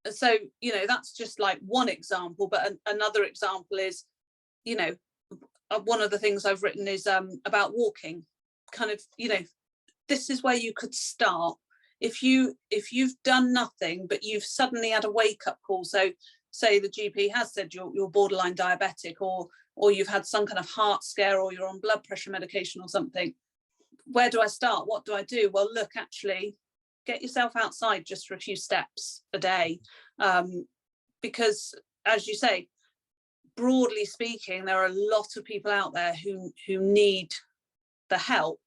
so, you know, that's just like one example, but another example is, you know, one of the things I've written is about walking. Kind of, you know, this is where you could start if you've done nothing, but you've suddenly had a wake-up call. So say the GP has said you're borderline diabetic, or you've had some kind of heart scare, or you're on blood pressure medication or something. Where do I start? What do I do? Well, look, actually, get yourself outside just for a few steps a day, because, as you say, broadly speaking, there are a lot of people out there who need the help.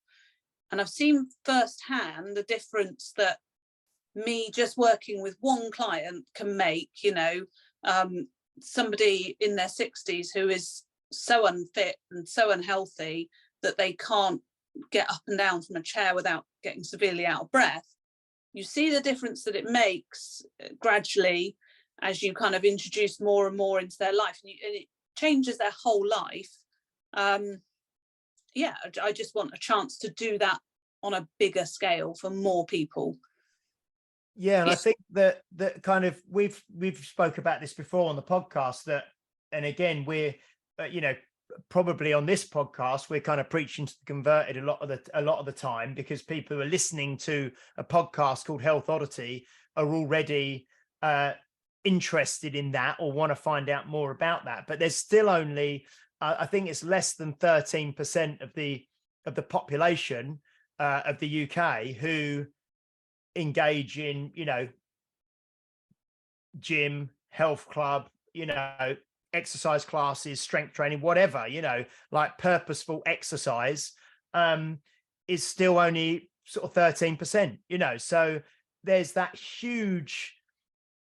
And I've seen firsthand the difference that me just working with one client can make, you know, somebody in their 60s who is so unfit and so unhealthy that they can't get up and down from a chair without getting severely out of breath. You see the difference that it makes gradually as you kind of introduce more and more into their life, and it changes their whole life. Yeah, I just want a chance to do that on a bigger scale for more people. Yeah, and I think that kind of we've spoke about this before on the podcast, that, and again, we're probably on this podcast we're kind of preaching to the converted a lot of the time, because people who are listening to a podcast called Health Oddity are already interested in that or want to find out more about that. But there's still only I think it's less than 13% of the population of the UK who engage in, gym, health club, exercise classes, strength training, whatever, like purposeful exercise, is still only sort of 13%, so there's that huge,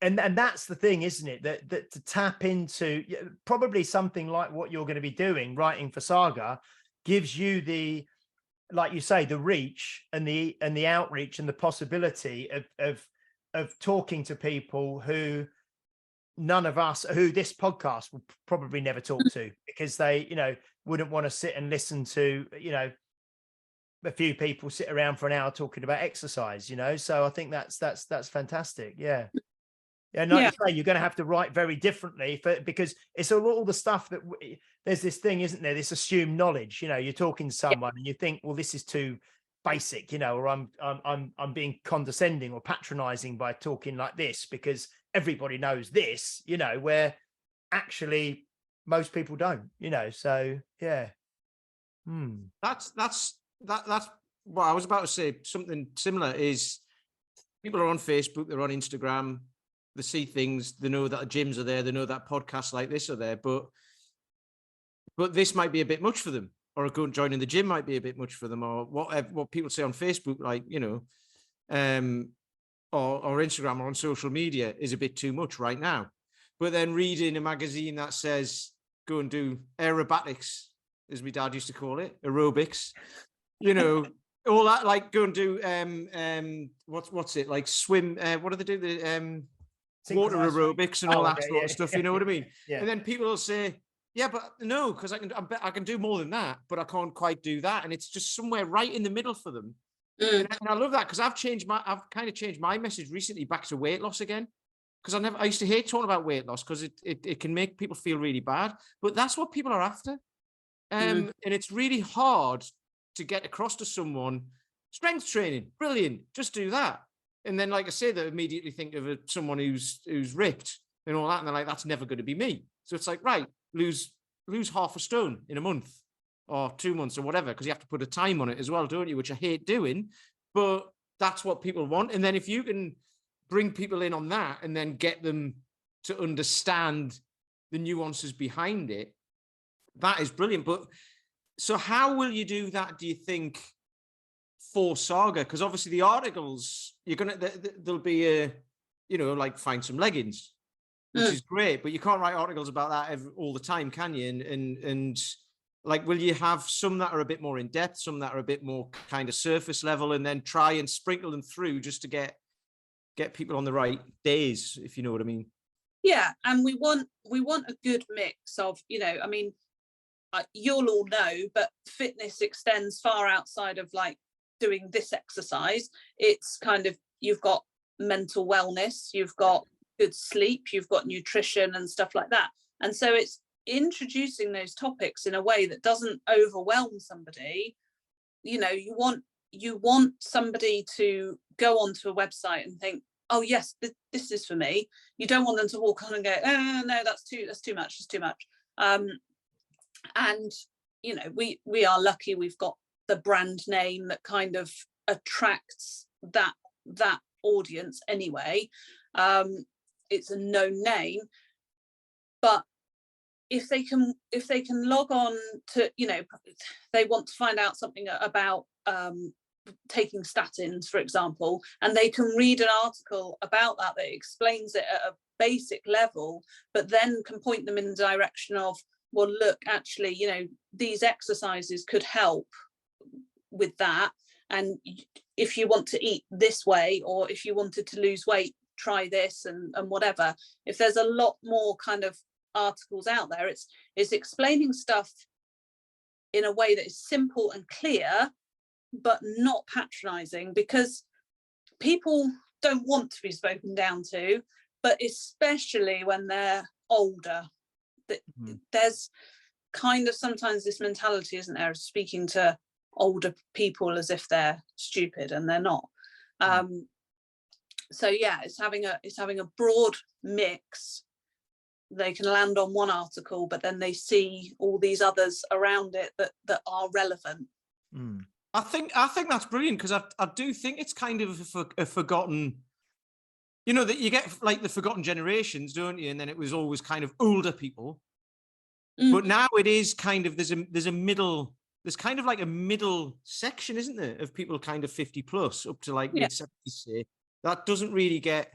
and that's the thing, isn't it, that to tap into probably something like what you're going to be doing, writing for Saga, gives you the, like you say, the reach and the outreach and the possibility of talking to people who none of us, who this podcast will probably never talk to, because they, wouldn't want to sit and listen to, a few people sit around for an hour talking about exercise, so I think that's fantastic. Yeah. And like you say, you're going to have to write very differently because it's all the stuff that there's this thing, isn't there? This assumed knowledge. You're talking to someone and you think, well, this is too basic, or I'm being condescending or patronizing by talking like this because everybody knows this, where actually most people don't. So yeah. That's what I was about to say. Something similar is people are on Facebook, they're on Instagram. They see things, they know that gyms are there, they know that podcasts like this are there, but this might be a bit much for them, or going joining the gym might be a bit much for them, or what people say on Facebook, like, or Instagram or on social media is a bit too much right now. But then reading a magazine that says, go and do aerobatics, as my dad used to call it, aerobics, all that, like go and do, what's it, like swim, what do they do? The, water aerobics and all that sort of stuff, you know what I mean? Yeah. And then people will say, yeah, but no, because I can do more than that, but I can't quite do that. And it's just somewhere right in the middle for them. And I love that, because I've kind of changed my message recently back to weight loss again. Because I used to hate talking about weight loss because it can make people feel really bad, but that's what people are after. And it's really hard to get across to someone, strength training, brilliant, just do that. And then, like I say, they immediately think of someone who's ripped and all that, and they're like, that's never going to be me. So it's like, right, lose half a stone in a month or 2 months or whatever, because you have to put a time on it as well, don't you? Which I hate doing, but that's what people want. And then if you can bring people in on that and then get them to understand the nuances behind it, that is brilliant. But so how will you do that, do you think, for Saga? Because obviously the articles, there'll be a, like find some leggings, which is great, but you can't write articles about that all the time, can you? And like, will you have some that are a bit more in depth, some that are a bit more kind of surface level, and then try and sprinkle them through just to get people on the right days, if you know what I mean? Yeah, and we want a good mix of, I mean, you'll all know, but fitness extends far outside of like doing this exercise. It's kind of, you've got mental wellness, you've got good sleep, you've got nutrition and stuff like that. And so it's introducing those topics in a way that doesn't overwhelm somebody. You want somebody to go onto a website and think, oh yes, this is for me. You don't want them to walk on and go, oh no, that's too much, it's too much. And we are lucky we've got the brand name that kind of attracts that audience anyway. It's a known name, but if they can log on to, they want to find out something about taking statins, for example, and they can read an article about that explains it at a basic level, but then can point them in the direction of, well, look, actually, you know, these exercises could help with that. And if you want to eat this way, or if you wanted to lose weight, try this, and whatever. If there's a lot more kind of articles out there, it's explaining stuff in a way that is simple and clear, but not patronizing, because people don't want to be spoken down to, but especially when they're older. There's kind of sometimes this mentality, isn't there, of speaking to older people as if they're stupid, and they're not. So yeah, it's having a broad mix. They can land on one article, but then they see all these others around it that are relevant. I think that's brilliant, because I do think it's kind of a forgotten, you know, that you get like the forgotten generations, don't you? And then it was always kind of older people, but now it is kind of there's kind of like a middle section, isn't there, of people kind of 50 plus up to like mid 70s, say, that doesn't really get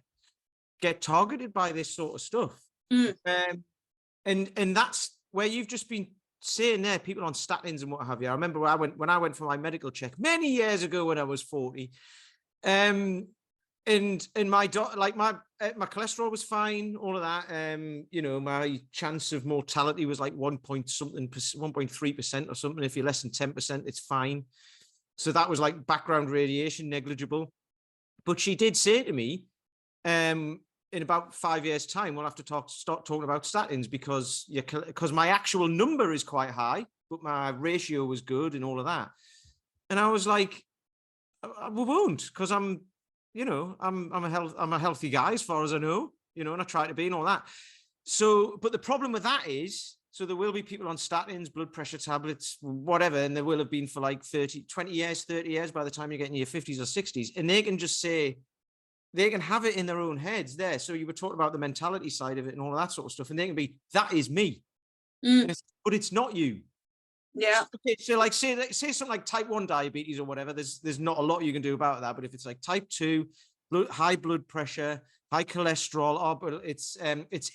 targeted by this sort of stuff. And that's where you've just been saying there, people on statins and what have you. I remember when I went for my medical check many years ago when I was 40, and my cholesterol was fine, all of that. You know, my chance of mortality was like 1.3% or something. If you're less than 10%, it's fine. So that was like background radiation, negligible. But she did say to me, in about 5 years' time, we'll have to start talking about statins, because my actual number is quite high, but my ratio was good and all of that. And I was like, we won't, because I'm a healthy guy as far as I know, you know, and I try to be and all that. So, but the problem with that is, so there will be people on statins, blood pressure tablets, whatever, and there will have been for like 20 years, 30 years by the time you get in your 50s or 60s, and they can just say, they can have it in their own heads there. So you were talking about the mentality side of it and all of that sort of stuff. And they can be, that is me. But it's not you. Yeah. So like say something like type 1 diabetes or whatever, there's not a lot you can do about that. But if it's like type 2, high blood pressure, high cholesterol, but it's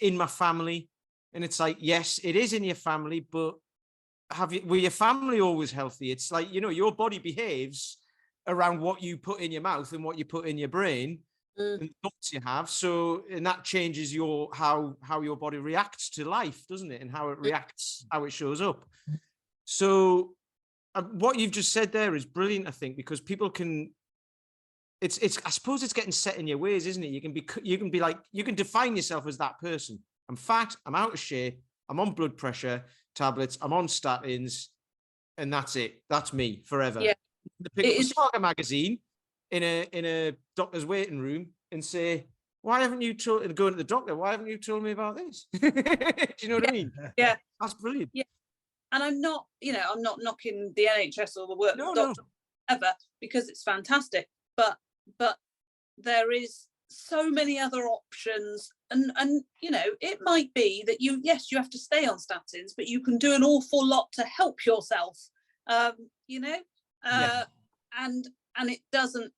in my family. And it's like, yes, it is in your family, but were your family always healthy? It's like, you know, your body behaves around what you put in your mouth and what you put in your brain. And thoughts you have, so, and that changes how your body reacts to life, doesn't it, and how it reacts, how it shows up. So what you've just said there is brilliant, I think, because people can, it's I suppose it's getting set in your ways, isn't it? You can be like, you can define yourself as that person. I'm fat, I'm out of shape, I'm on blood pressure tablets, I'm on statins, and that's it, that's me forever. Pick up a Saga magazine in a doctor's waiting room and say, why haven't you told, and going to the doctor, why haven't you told me about this? Do you know what I mean? Yeah. That's brilliant. Yeah. And I'm not knocking the NHS or the work of doctor ever, because it's fantastic. But there is so many other options. And you know, it might be that you have to stay on statins, but you can do an awful lot to help yourself. You know, and it doesn't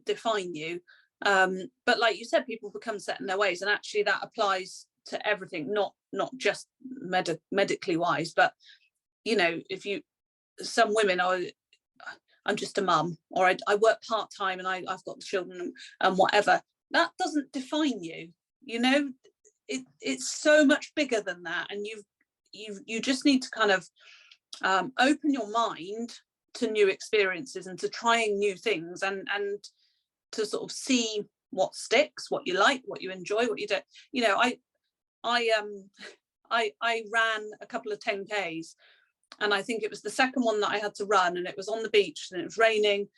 define you. But like you said, people become set in their ways, and actually that applies to everything, not just medically wise, but you know, some women are, I'm just a mum, or I work part-time and I've got children and whatever, that doesn't define you. You know, it's so much bigger than that, and you just need to kind of open your mind to new experiences and to trying new things, and to sort of see what sticks, what you like, what you enjoy, what you don't. You know, I ran a couple of 10Ks, and I think it was the second one that I had to run, and it was on the beach and it was raining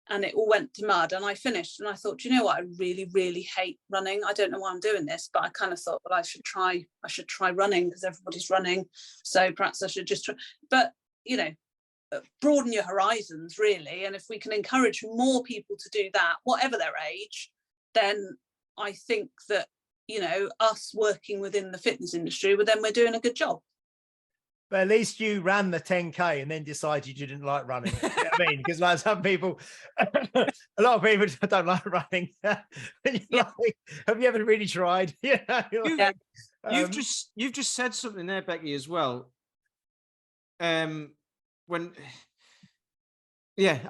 and it all went to mud, and I finished and I thought, you know what, I really, really hate running. I don't know why I'm doing this, but I kind of thought, well, I should try running because everybody's running, so perhaps I should just try. But you know, broaden your horizons, really. And if we can encourage more people to do that, whatever their age, then I think that, you know, us working within the fitness industry, well, then we're doing a good job. But at least you ran the 10K and then decided you didn't like running. You know what I mean? Because like some people, a lot of people don't like running. Like, have you ever really tried? You've just said something there, Becky, as well. I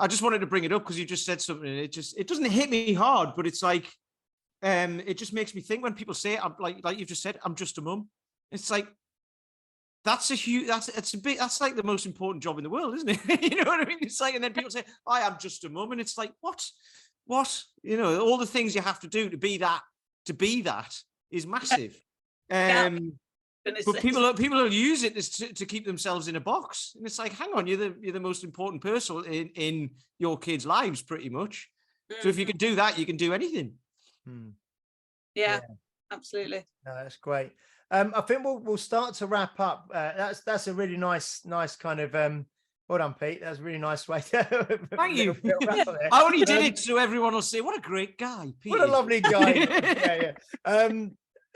just wanted to bring it up because you just said something. And it doesn't hit me hard, but it's like, it just makes me think when people say, I'm like you've just said, I'm just a mum. It's like, that's like the most important job in the world, isn't it? You know what I mean? It's like, and then people say, I am just a mum. And it's like, what, all the things you have to do to be that is massive. But people will use it to keep themselves in a box. And it's like, hang on, you're the most important person in your kids' lives, pretty much. So if you can do that, you can do anything. Yeah, absolutely. No, that's great. I think we'll start to wrap up. That's a really nice kind of well done, Pete. That's a really nice way to thank you. I only did it so everyone will say, what a great guy, Pete. What a lovely guy.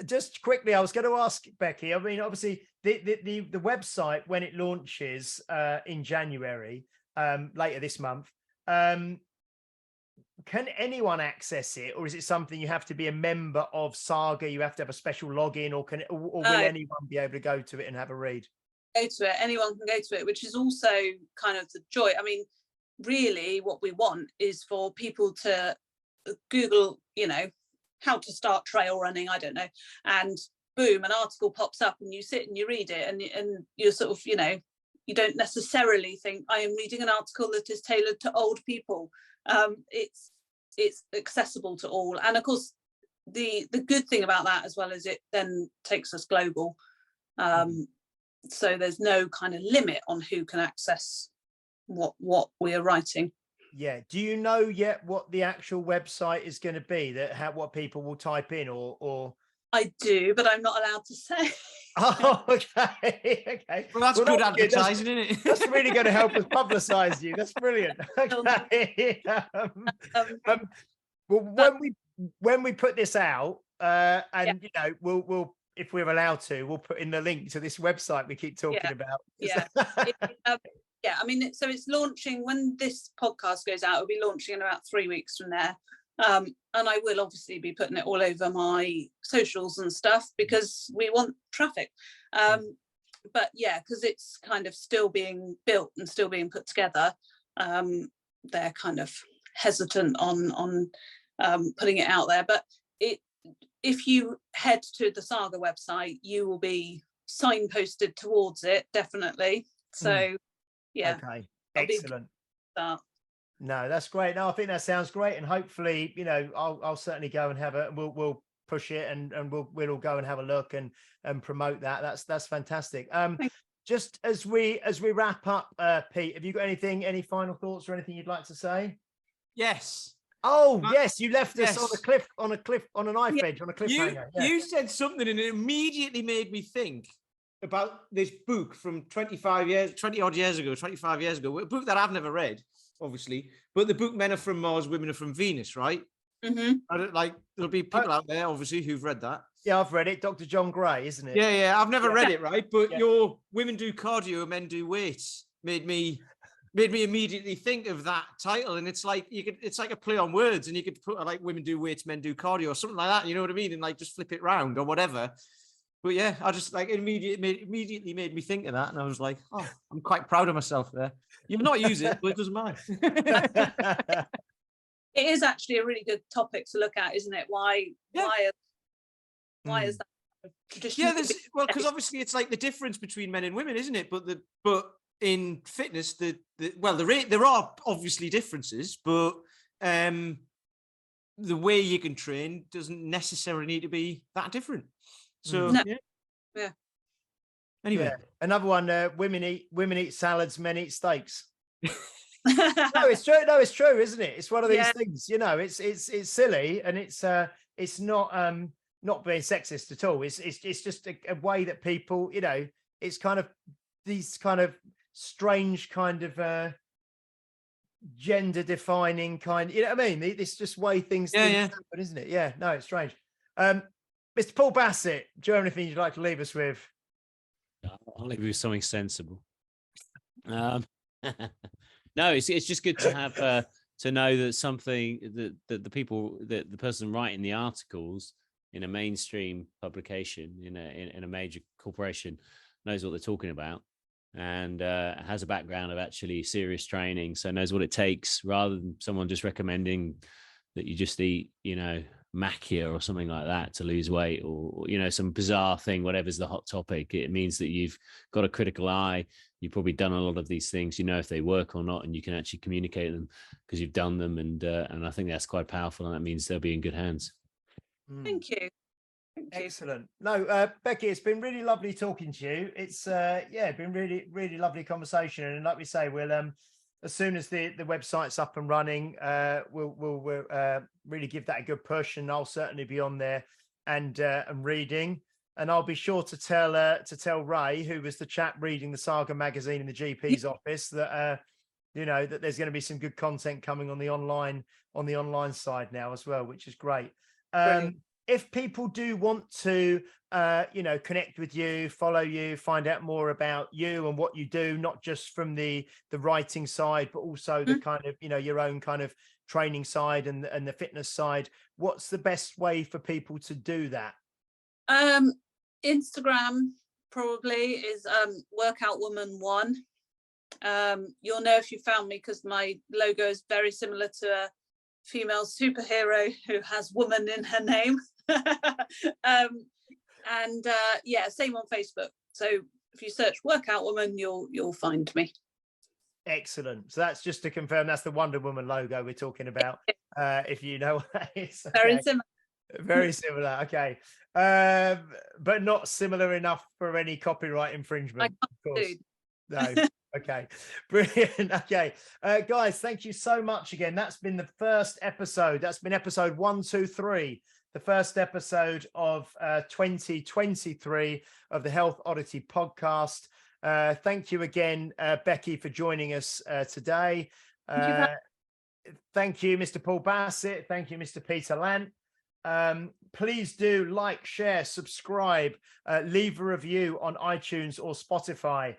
Just quickly, I was going to ask Becky, I mean, obviously the website, when it launches in January, later this month, can anyone access it, or is it something you have to be a member of Saga? You have to have a special login, or will anyone be able to go to it and have a read? Go to it. Anyone can go to it, which is also kind of the joy. I mean, really, what we want is for people to Google, how to start trail running. I don't know, and boom, an article pops up, and you sit and you read it, and you're sort of, you don't necessarily think I am reading an article that is tailored to old people. It's accessible to all, and of course the good thing about that as well is it then takes us global, so there's no kind of limit on who can access what we are writing. Do you know yet what the actual website is going to be, what people will type in, or I do, but I'm not allowed to say. Oh, okay. Well, that's good advertising, isn't it? That's really going to help us publicize you. That's brilliant. Okay. Well, when we put this out, we'll if we're allowed to, we'll put in the link to this website we keep talking about. I mean, so it's launching when this podcast goes out. It'll be launching in about 3 weeks from there. And I will obviously be putting it all over my socials and stuff because we want traffic. But yeah, because it's kind of still being built and still being put together, they're kind of hesitant on putting it out there. But if you head to the Saga website, you will be signposted towards it, definitely. So yeah. Okay, excellent. No, that's great. No, I think that sounds great, and hopefully, I'll certainly go and have we'll push it, and we'll all go and have a look and promote that. That's fantastic. Just as we wrap up, Pete, have you got any final thoughts or anything you'd like to say? Yes. Oh, yes, you left us on a knife edge, on a cliffhanger. You said something, and it immediately made me think about this book from 25 years ago, a book that I've never read, obviously, but the book Men Are From Mars, Women Are From Venus, right? There'll be people out there, obviously, who've read that. Yeah, I've read it. Dr. John Gray, isn't it? Yeah, I've never read it, right? But your Women Do Cardio, Men Do Weights made me immediately think of that title, and it's like it's like a play on words, and you could put like Women Do Weights, Men Do Cardio, or something like that. You know what I mean? And like just flip it round or whatever. But yeah, I just like immediately made me think of that, and I was like, oh, I'm quite proud of myself there. You've not used it, but it doesn't matter. It is actually a really good topic to look at, isn't it? Why is that tradition? Yeah, because obviously it's like the difference between men and women, isn't it? But in fitness, there are obviously differences, but the way you can train doesn't necessarily need to be that different. So yeah. Anyway, another one. Women eat salads, men eat steaks. No, it's true. No, it's true, isn't it? It's one of these things. It's silly, and it's not being sexist at all. It's just a way that people, it's kind of these kind of strange kind of gender defining kind. You know what I mean? It's just way things happen, isn't it? Yeah. No, it's strange. Mr. Paul Bassett, do you have anything you'd like to leave us with? I'll leave you with something sensible. No, it's just good to have to know that something that the people, that the person writing the articles in a mainstream publication in a major corporation knows what they're talking about, and has a background of actually serious training, so knows what it takes, rather than someone just recommending that you just eat, macchia or something like that to lose weight, or some bizarre thing, whatever's the hot topic. It means that you've got a critical eye. You've probably done a lot of these things, if they work or not, and you can actually communicate them because you've done them, and I think that's quite powerful, and that means they'll be in good hands. Thank you. Excellent. No, Becky, it's been really lovely talking to you. It's been really lovely conversation, and like we say, we'll as soon as the website's up and running, we'll really give that a good push, and I'll certainly be on there and reading, and I'll be sure to tell Ray, who was the chap reading the Saga magazine in the GP's office, that that there's going to be some good content coming on the online side now as well, which is great. If people do want to, connect with you, follow you, find out more about you and what you do, not just from the writing side, but also the kind of, your own kind of training side and the fitness side, what's the best way for people to do that? Instagram probably is Workout Woman 1. You'll know if you found me because my logo is very similar to a female superhero who has woman in her name. Same on Facebook. So if you search Workout Woman, you'll find me. Excellent. So that's just to confirm, that's the Wonder Woman logo we're talking about. If you know what that is. Okay. Very similar. Very similar. Okay. But not similar enough for any copyright infringement. Of course. No. Okay, brilliant. Okay, guys, thank you so much again. That's been the first episode. That's been episode 123, the first episode of 2023 of the Health Oddity podcast. Thank you again, Becky, for joining us today. Thank you, Mr. Paul Bassett. Thank you, Mr. Peter Lant. Please do like, share, subscribe, leave a review on iTunes or Spotify.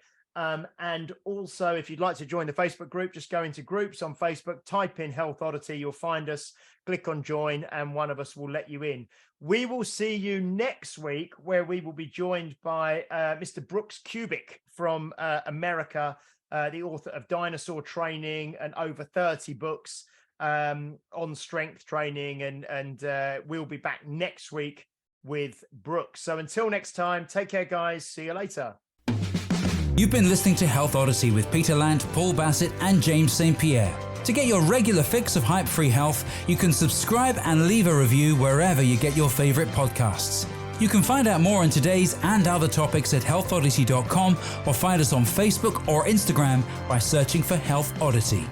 And also, if you'd like to join the Facebook group, just go into groups on Facebook, type in Health Oddity, you'll find us, click on join, and one of us will let you in. We will see you next week, where we will be joined by Mr. Brooks Kubik from America, the author of Dinosaur Training and over 30 books on strength training. And we'll be back next week with Brooks. So until next time, take care, guys. See you later. You've been listening to Health Odyssey with Peter Lant, Paul Bassett, and James St. Pierre. To get your regular fix of hype-free health, you can subscribe and leave a review wherever you get your favorite podcasts. You can find out more on today's and other topics at healthodyssey.com, or find us on Facebook or Instagram by searching for Health Oddity.